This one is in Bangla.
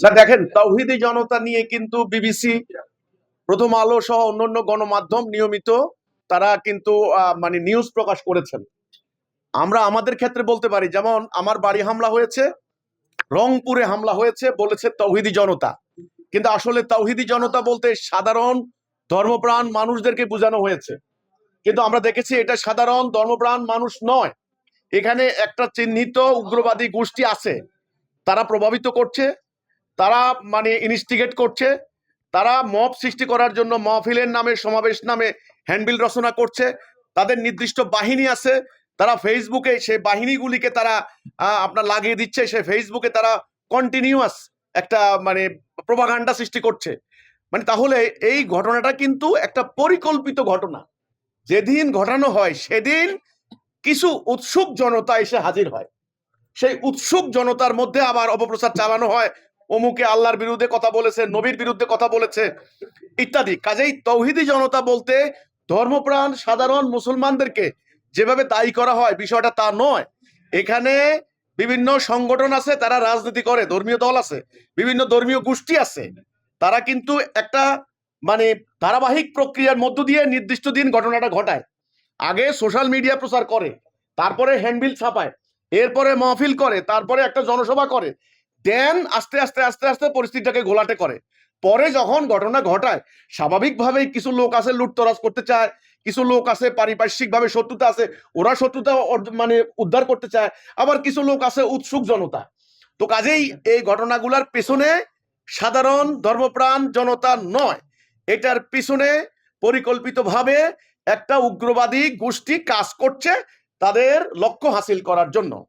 না দেখেন, তাওহিদি জনতা নিয়ে কিন্তু বিবিসি, প্রথম আলো সহ অন্যান্য গণমাধ্যম নিয়মিত তারা কিন্তু মানে নিউজ প্রকাশ করেছেন। আমরা আমাদের ক্ষেত্রে বলতে পারি, যেমন আমার বাড়ি হামলা হয়েছে, রংপুরে হামলা হয়েছে, বলেছে তাওহিদি জনতা, কিন্তু আসলে তাওহিদি জনতা বলতে সাধারণ ধর্মপ্রাণ মানুষদেরকে বোঝানো হয়েছে। কিন্তু আমরা দেখেছি এটা সাধারণ ধর্মপ্রাণ মানুষ নয়, এখানে একটা চিহ্নিত উগ্রবাদী গোষ্ঠী আছে, তারা প্রভাবিত করছে, তারা মানে ইনস্টিগেট করছে, তারা মব সৃষ্টি করার জন্য মাহফিলের নামে, সমাবেশ নামে হ্যান্ডবিল রচনা করছে। তাদের নির্দিষ্ট বাহিনী আছে, তারা ফেসবুকে সেই বাহিনীগুলিকে তারা আপনার লাগিয়ে দিচ্ছে, সে ফেসবুকে তারা কন্টিনিউয়াস একটা মানে প্রোপাগান্ডা সৃষ্টি করছে। মানে তাহলে এই ঘটনাটা কিন্তু একটা পরিকল্পিত ঘটনা। যেদিন ঘটানো হয় সেদিন কিছু উৎসুক জনতা এসে হাজির হয়, সেই উৎসুক জনতার মধ্যে আবার অপপ্রচার চালানো হয়, অমুকে আল্লাহর বিরুদ্ধে কথা বলেছে, নবীর বিরুদ্ধে কথা বলেছে ইত্যাদি। কাজেই তৌহিদি জনতা বলতে ধর্মপ্রাণ সাধারণ মুসলমানদেরকে যেভাবে দায়ী করা হয়, বিষয়টা তা নয়। এখানে বিভিন্ন সংগঠন আছে, তারা রাজনীতি করে, ধর্মীয় দল আছে, বিভিন্ন ধর্মীয় গোষ্ঠী আছে, তারা কিন্তু একটা মানে ধারাবাহিক প্রক্রিয়ার মধ্য দিয়ে নির্দিষ্ট দিন ঘটনাটা ঘটায়। আগে সোশ্যাল মিডিয়া প্রচার করে, তারপরে হ্যান্ডবিল ছাপায়, এরপরে মাহফিল করে, তারপরে একটা জনসভা করে, দেন আস্তে আস্তে আস্তে আস্তে পরিস্থিতিটাকে ঘোলাটে করে। পরে যখন ঘটনা ঘটায়, স্বাভাবিকভাবেই কিছু লোক আছে লুটতরাজ করতে চায়, কিছু লোক আছে পারিপার্শ্বিক ভাবে শত্রুতা আছে, ওরা শত্রুতা মানে উদ্ধার করতে চায়, আবার কিছু লোক আছে উৎসুক জনতা। তো কাজেই এই ঘটনাগুলোর পেছনে সাধারণ ধর্মপ্রাণ জনতা নয়, এটার পিছনে পরিকল্পিতভাবে একটা উগ্রবাদী গোষ্ঠী কাজ করছে তাদের লক্ষ্য হাসিল করার জন্য।